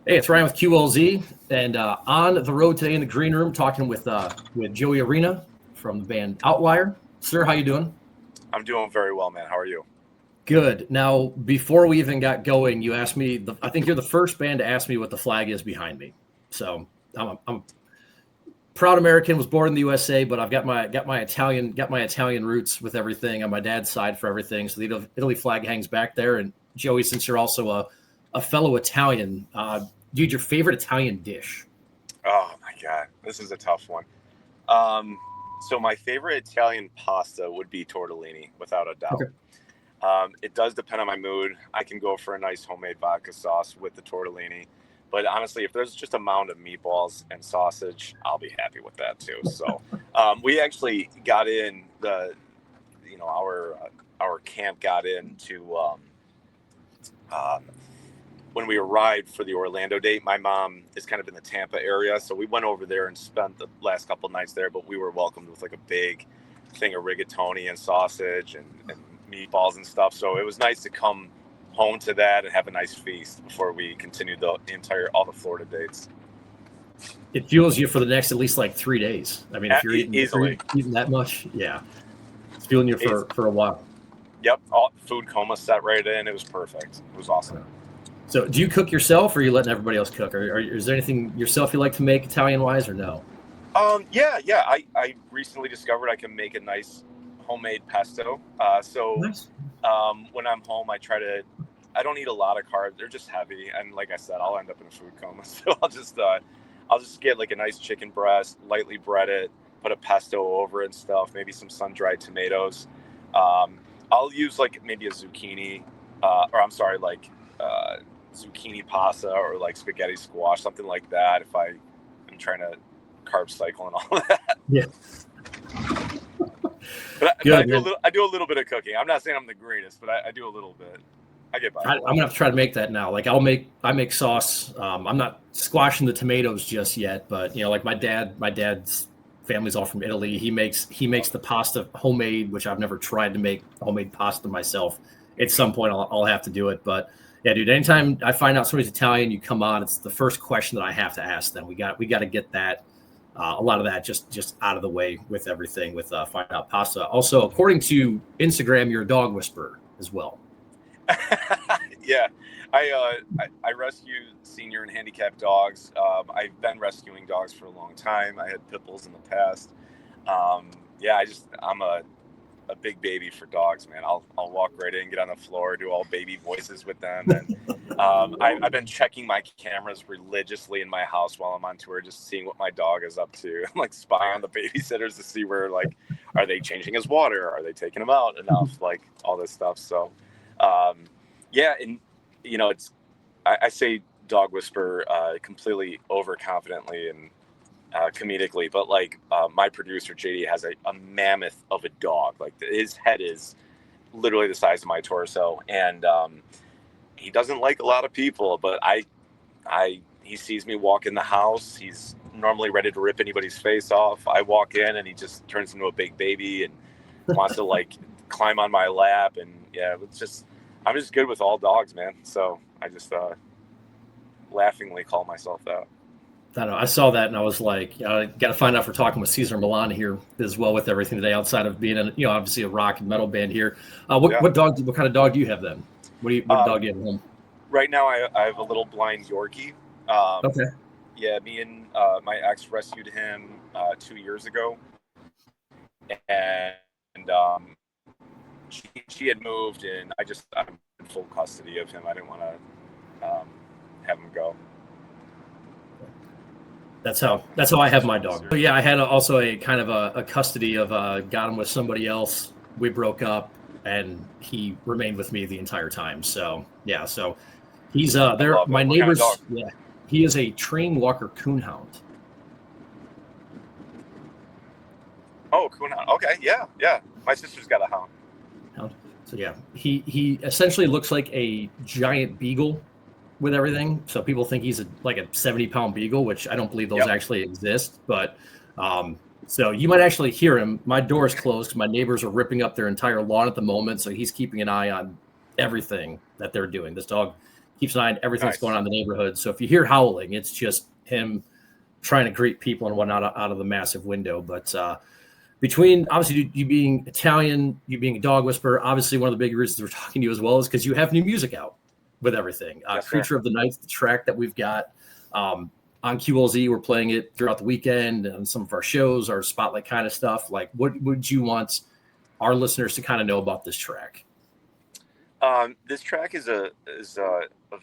Hey, it's Ryan with QLZ, and on the road today in the green room, talking with Joey Arena from the band Outlier. Sir, how you doing? I'm doing very well, man. How are you? Good. Now, before we even got going, you asked me. I think you're the first band to ask me what the flag is behind me. So I'm proud American. Was born in the USA, but I've got my Italian roots with everything on my dad's side for everything. So the Italy flag hangs back there. And Joey, since you're also a fellow Italian, dude, your favorite Italian dish? Oh my God, this is a tough one. So my favorite Italian pasta would be tortellini, without a doubt. Okay. It does depend on my mood. I can go for a nice homemade vodka sauce with the tortellini, but honestly, if there's just a mound of meatballs and sausage, I'll be happy with that too. So we actually got in our camp got into when we arrived for the Orlando date. My mom is kind of in the Tampa area, so we went over there and spent the last couple of nights there, but we were welcomed with like a big thing of rigatoni and sausage and meatballs and stuff. So it was nice to come home to that and have a nice feast before we continued all the Florida dates. It fuels you for the next at least like 3 days. I mean, if you're eating that much, yeah, it's fueling you for a while. Yep, all food coma set right in. It was perfect. It was awesome. So do you cook yourself, or are you letting everybody else cook? Or is there anything yourself you like to make Italian-wise, or no? Yeah. I recently discovered I can make a nice homemade pesto. Nice. When I'm home, I don't eat a lot of carbs. They're just heavy. And like I said, I'll end up in a food coma. So I'll just get like a nice chicken breast, lightly bread it, put a pesto over it and stuff, maybe some sun-dried tomatoes. I'll use like maybe a zucchini, zucchini pasta or like spaghetti squash, something like that, if I am trying to carb cycle and all that. Yeah. But I do a little bit of cooking. I'm not saying I'm the greatest, but I do a little bit. I get by. I'm gonna have to try to make that now. Like I make sauce. I'm not squashing the tomatoes just yet, but like my dad's family's all from Italy. He makes the pasta homemade, which I've never tried to make homemade pasta myself. At some point I'll have to do it. But yeah, dude, anytime I find out somebody's Italian, you come on, it's the first question that I have to ask them. We got to get that. A lot of that just out of the way with everything with Find Out Pasta. Also, according to Instagram, you're a dog whisperer as well. Yeah, I rescue senior and handicapped dogs. I've been rescuing dogs for a long time. I had pit bulls in the past. I'm a big baby for dogs, man. I'll walk right in, get on the floor, do all baby voices with them. And I've been checking my cameras religiously in my house while I'm on tour, just seeing what my dog is up to. I'm like spying on the babysitters to see where, like, are they changing his water? Are they taking him out enough? Like all this stuff. So, I say dog whisper completely overconfidently and comedically, but like my producer JD has a mammoth of a dog. Like his head is literally the size of my torso, and he doesn't like a lot of people. But he sees me walk in the house. He's normally ready to rip anybody's face off. I walk in, and he just turns into a big baby and wants to like climb on my lap. And yeah, I'm just good with all dogs, man. So I just laughingly call myself that. I don't know. I saw that and I was like, got to find out if we're talking with Cesar Millan here as well with everything today, outside of being obviously a rock and metal band here. What kind of dog do you have then? What dog do you have at home? Right now I have a little blind Yorkie. Okay. Yeah, me and my ex rescued him 2 years ago, and she had moved, and I'm in full custody of him. I didn't want to have him go. That's how I have my dog. But yeah, I had also a kind of a custody of got him with somebody else. We broke up, and he remained with me the entire time. So yeah, so he's there. My neighbors. Kind of yeah, he is a trained Walker Coonhound. Oh, Coonhound. Okay, yeah. My sister's got a hound. So yeah, he essentially looks like a giant beagle with everything. So people think he's like a 70-pound beagle, which I don't believe those actually exist. But so you might actually hear him. My door is closed. My neighbors are ripping up their entire lawn at the moment. So he's keeping an eye on everything that they're doing. This dog keeps an eye on everything that's Nice. going on in the neighborhood. So if you hear howling, it's just him trying to greet people and whatnot out of the massive window. But between obviously you being Italian, you being a dog whisperer, obviously one of the big reasons we're talking to you as well is because you have new music out with everything. Yes, Creature of the Night, the track that we've got on QLZ, we're playing it throughout the weekend and some of our shows, our spotlight kind of stuff. Like, what would you want our listeners to kind of know about this track? This track is a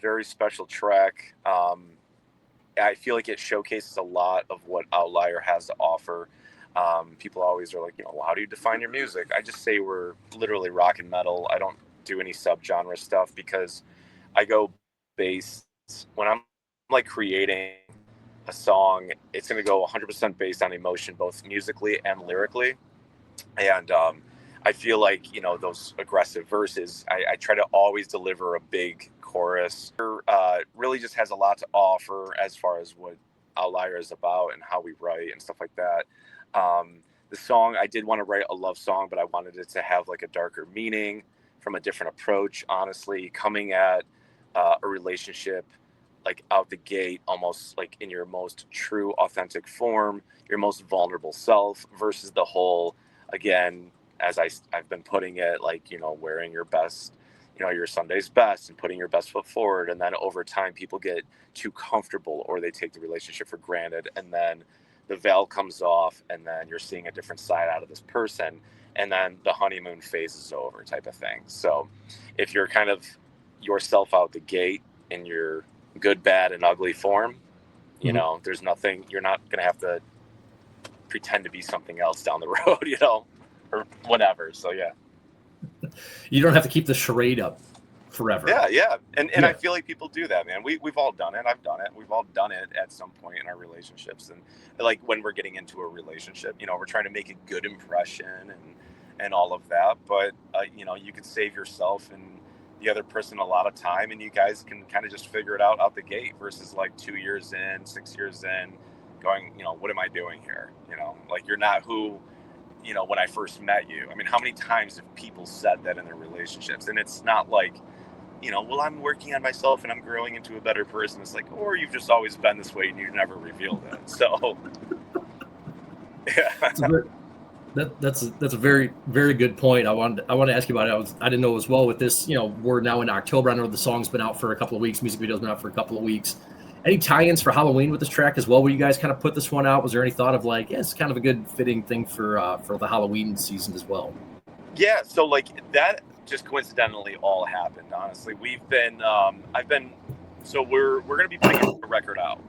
very special track. I feel like it showcases a lot of what Outlier has to offer. People always are like, well, how do you define your music? I just say we're literally rock and metal. I don't do any subgenre stuff because I go based when I'm like creating a song. It's going to go 100% based on emotion, both musically and lyrically. And I feel like, those aggressive verses, I try to always deliver a big chorus. Really just has a lot to offer as far as what Outlier is about and how we write and stuff like that. The song, I did want to write a love song, but I wanted it to have like a darker meaning from a different approach, honestly, coming at a relationship like out the gate, almost like in your most true, authentic form, your most vulnerable self versus the whole, again, as I've been putting it, like, wearing your best, your Sunday's best and putting your best foot forward. And then over time, people get too comfortable or they take the relationship for granted. And then the veil comes off and then you're seeing a different side out of this person. And then the honeymoon phase is over type of thing. So if you're kind of yourself out the gate in your good, bad, and ugly form, there's nothing, you're not going to have to pretend to be something else down the road, or whatever. So, yeah. You don't have to keep the charade up forever. Yeah. And I feel like people do that, man. We've all done it. I've done it. We've all done it at some point in our relationships. And like when we're getting into a relationship, we're trying to make a good impression and all of that. But, you could save yourself and the other person a lot of time, and you guys can kind of just figure it out the gate versus like 2 years in, 6 years in going, what am I doing here? Like you're not who, when I first met you. I mean, how many times have people said that in their relationships? And it's not like, well, I'm working on myself and I'm growing into a better person. It's like, or you've just always been this way and you've never revealed it. So, yeah. That's a very, very good point. I wanted to ask you about it. I didn't know as well with this, we're now in October. I know the song's been out for a couple of weeks. Music video's been out for a couple of weeks. Any tie-ins for Halloween with this track as well? Will you guys kind of put this one out? Was there any thought of like, it's kind of a good fitting thing for the Halloween season as well? Yeah. So like that just coincidentally all happened. Honestly, we're going to be putting a record out.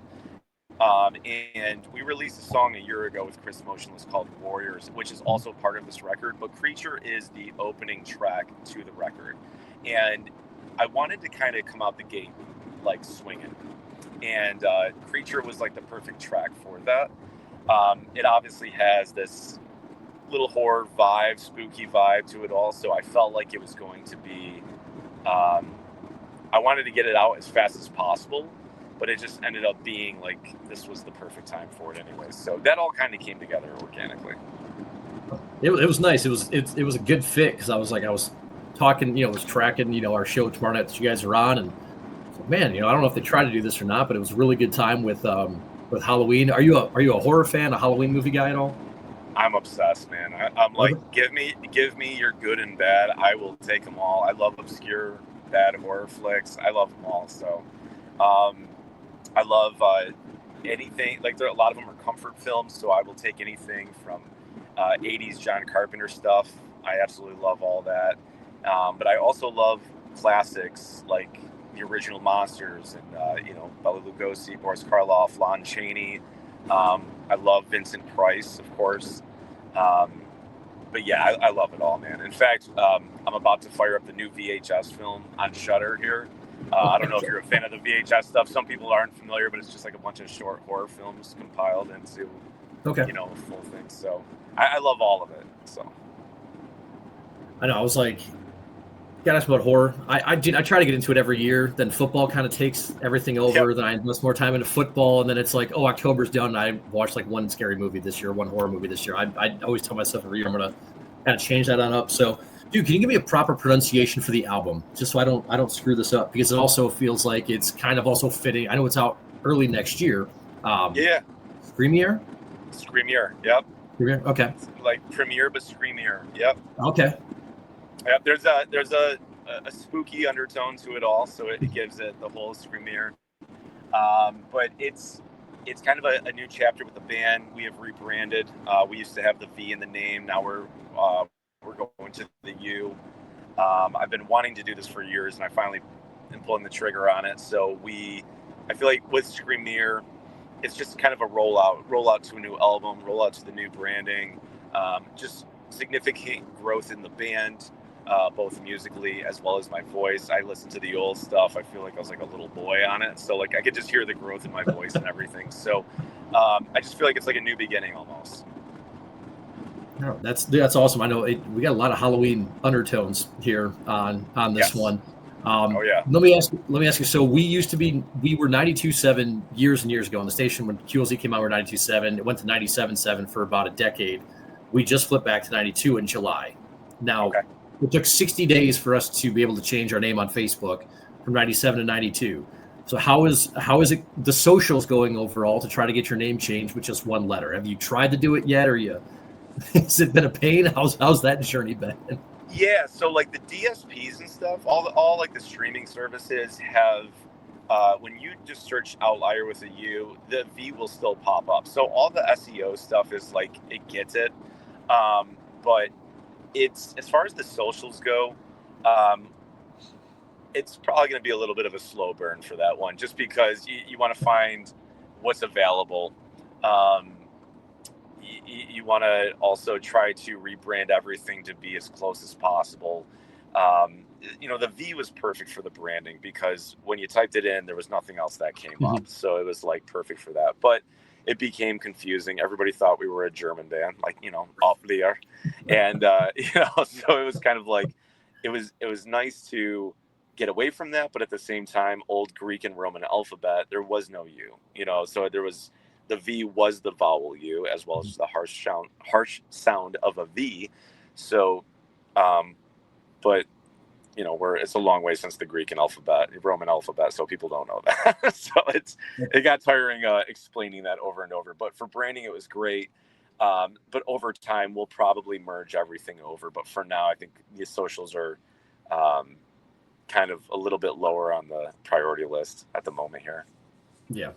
And we released a song a year ago with Chris Motionless called Warriors, which is also part of this record, but Creature is the opening track to the record. And I wanted to kind of come out the gate like swinging. And Creature was like the perfect track for that. It obviously has this little horror vibe, spooky vibe to it all. So I felt like it was going to be, I wanted to get it out as fast as possible, but it just ended up being like, this was the perfect time for it anyway. So that all kind of came together organically. It was nice. It was a good fit. Cause I was talking, was tracking, our show tomorrow night that you guys are on, and man, I don't know if they try to do this or not, but it was a really good time with Halloween. Are you a horror fan, a Halloween movie guy at all? I'm obsessed, man. I'm like, give me your good and bad. I will take them all. I love obscure bad horror flicks. I love them all. So, I love anything. Like a lot of them are comfort films, so I will take anything from 80s John Carpenter stuff. I absolutely love all that. But I also love classics like the original Monsters and Bela Lugosi, Boris Karloff, Lon Chaney. I love Vincent Price, of course. But yeah, I love it all, man. In fact, I'm about to fire up the new VHS film on Shudder here. I don't know if you're a fan of the VHS stuff. Some people aren't familiar, but it's just like a bunch of short horror films compiled into, a full thing. So I love all of it. So I know. I was like, got to ask about horror. I try to get into it every year. Then football kind of takes everything over. Yep. Then I invest more time into football, and then it's like, October's done. And I watched like one scary movie this year, one horror movie this year. I always tell myself every year I'm gonna kind of change that on up. So Dude, can you give me a proper pronunciation for the album, just so I don't screw this up? Because it also feels like it's kind of also fitting. I know it's out early next year. Yeah. Screamier? Screamier. Yep. Screamier? Okay. It's like premiere, but screamier. Yep. Okay. Yep. There's a spooky undertone to it all, so it gives it the whole screamier. But it's kind of a new chapter with the band. We have rebranded. We used to have the V in the name. Now we're going to the U. I've been wanting to do this for years, and I finally am pulling the trigger on it. So I feel like with Screamier, it's just kind of a rollout to a new album, rollout to the new branding, just significant growth in the band, both musically as well as my voice. I listen to the old stuff. I feel like I was like a little boy on it. So like I could just hear the growth in my voice and everything. So I just feel like it's like a new beginning almost. No, that's awesome. I know we got a lot of Halloween undertones here on this one. Oh yeah. Let me ask you. So we were 92.7 years and years ago on the station when QLZ came out. We were 92.7. It went to 97.7 for about a decade. We just flipped back to 92 in July. Now It took 60 days for us to be able to change our name on Facebook from 97 to 92. So how is it the socials going overall to try to get your name changed with just one letter? Have you tried to do it yet, or has it been a pain? How's that journey been? Yeah, so like the DSPs and stuff, all like the streaming services have, when you just search Outlier with a U, the V will still pop up. So all the SEO stuff is like, it gets it. But it's, as far as the socials go, it's probably going to be a little bit of a slow burn for that one, just because you want to find what's available. You want to also try to rebrand everything to be as close as possible. The V was perfect for the branding because when you typed it in, there was nothing else that came up. So it was like perfect for that. But it became confusing. Everybody thought we were a German band, like, Outlier. And, so it was kind of like, it was nice to get away from that. But at the same time, old Greek and Roman alphabet, there was no U, so there was, the V was the vowel U as well as the harsh sound of a V. So, but it's a long way since the Greek and Roman alphabet, so people don't know that. So it got tiring explaining that over and over. But for branding, it was great. But over time, we'll probably merge everything over. But for now, I think the socials are kind of a little bit lower on the priority list at the moment here. Yeah.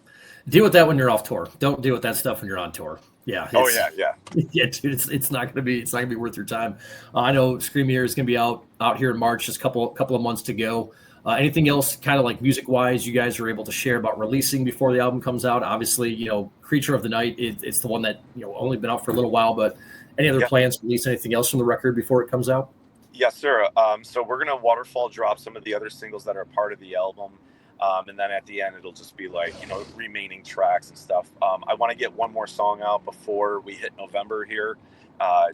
Deal with that when you're off tour. Don't deal with that stuff when you're on tour. Yeah. Yeah, dude. It's not gonna be worth your time. I know Screamier is gonna be out here in March. Just a couple of months to go. Anything else, kind of like music wise, you guys are able to share about releasing before the album comes out? Obviously, Creature of the Night. It's the one that only been out for a little while. But any other plans to release anything else from the record before it comes out? Yes, sir. So we're gonna waterfall drop some of the other singles that are part of the album. And then at the end, it'll just be like, remaining tracks and stuff. I want to get one more song out before we hit November here,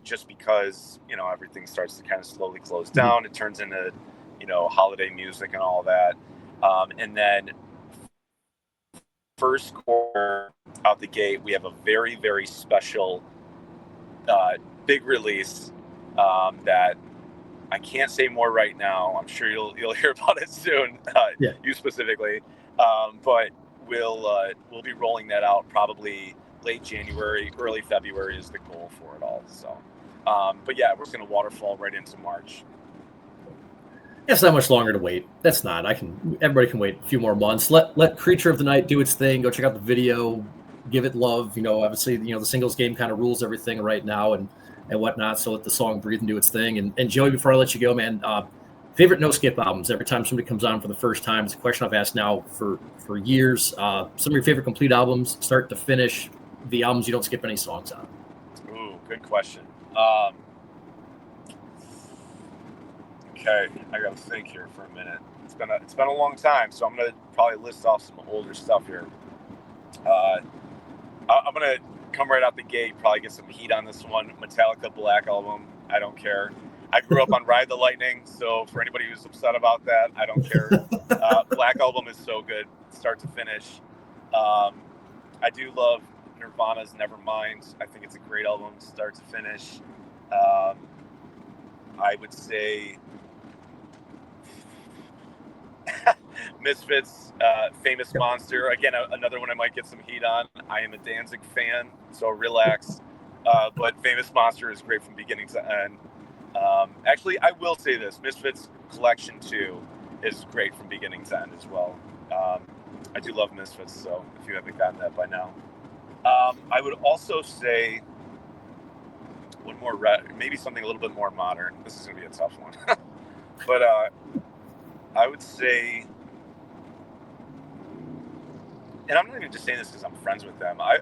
just because, everything starts to kind of slowly close down. It turns into, holiday music and all that. And then first quarter out the gate, we have a very, very special big release that I can't say more right now. I'm sure you'll hear about it soon. You specifically, but we'll be rolling that out probably late January, early February is the goal for it all. So, but yeah, we're just gonna waterfall right into March. It's not much longer to wait. That's not. Everybody can wait a few more months. Let Creature of the Night do its thing. Go check out the video. Give it love. Obviously, the singles game kind of rules everything right now and whatnot. So let the song breathe and do its thing. And Joey, before I let you go, man, favorite no skip albums. Every time somebody comes on for the first time, it's a question I've asked now for years. Some of your favorite complete albums, start to finish, the albums you don't skip any songs on. Ooh, good question. Okay, I gotta think here for a minute. It's been a long time, so I'm gonna probably list off some older stuff here. I'm gonna come right out the gate, probably get some heat on this one. Metallica Black Album, I don't care. I grew up on Ride the Lightning, so for anybody who's upset about that, I don't care. Black Album is so good, start to finish. I do love Nirvana's Nevermind. I think it's a great album, start to finish. I would say Misfits, Famous Monster. Again, another one I might get some heat on. I am a Danzig fan, so relax. But Famous Monster is great from beginning to end. Actually, I will say this. Misfits Collection 2 is great from beginning to end as well. I do love Misfits, so if you haven't gotten that by now. I would also say one more, maybe something a little bit more modern. This is going to be a tough one. But I would say, and I'm not even just saying this because I'm friends with them. I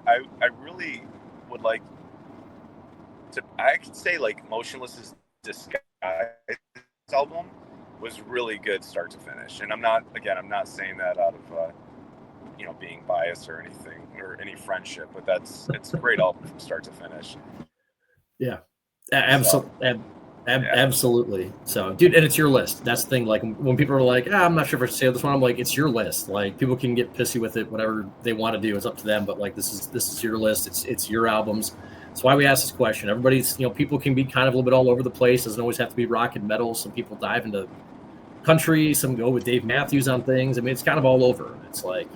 really would like to, I could say like Motionless's Disguise album was really good start to finish. And I'm not saying that out of, being biased or anything or any friendship, but it's a great album from start to finish. Yeah, absolutely. So, dude, and it's your list. That's the thing. Like when people are like, I'm not sure if I should say this one. I'm like, it's your list. Like people can get pissy with it, whatever they want to do. It's up to them. But like this is your list. It's your albums. That's why we ask this question. Everybody's, people can be kind of a little bit all over the place. Doesn't always have to be rock and metal. Some people dive into country. Some go with Dave Matthews on things. I mean, it's kind of all over. It's like,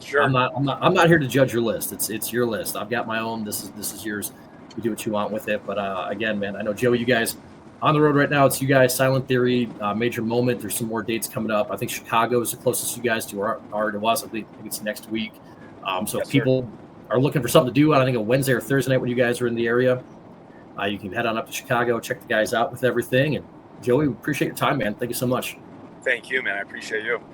Sure. I'm not here to judge your list. It's your list. I've got my own. This is yours. You do what you want with it. But again, man, I know, Joey, you guys on the road right now. It's you guys, Silent Theory, Major Moment. There's some more dates coming up. I think Chicago is the closest you guys to are to us. I think it's next week. So if people are looking for something to do on, I think, a Wednesday or Thursday night when you guys are in the area, you can head on up to Chicago, check the guys out with everything. And Joey, we appreciate your time, man. Thank you so much. Thank you, man. I appreciate you.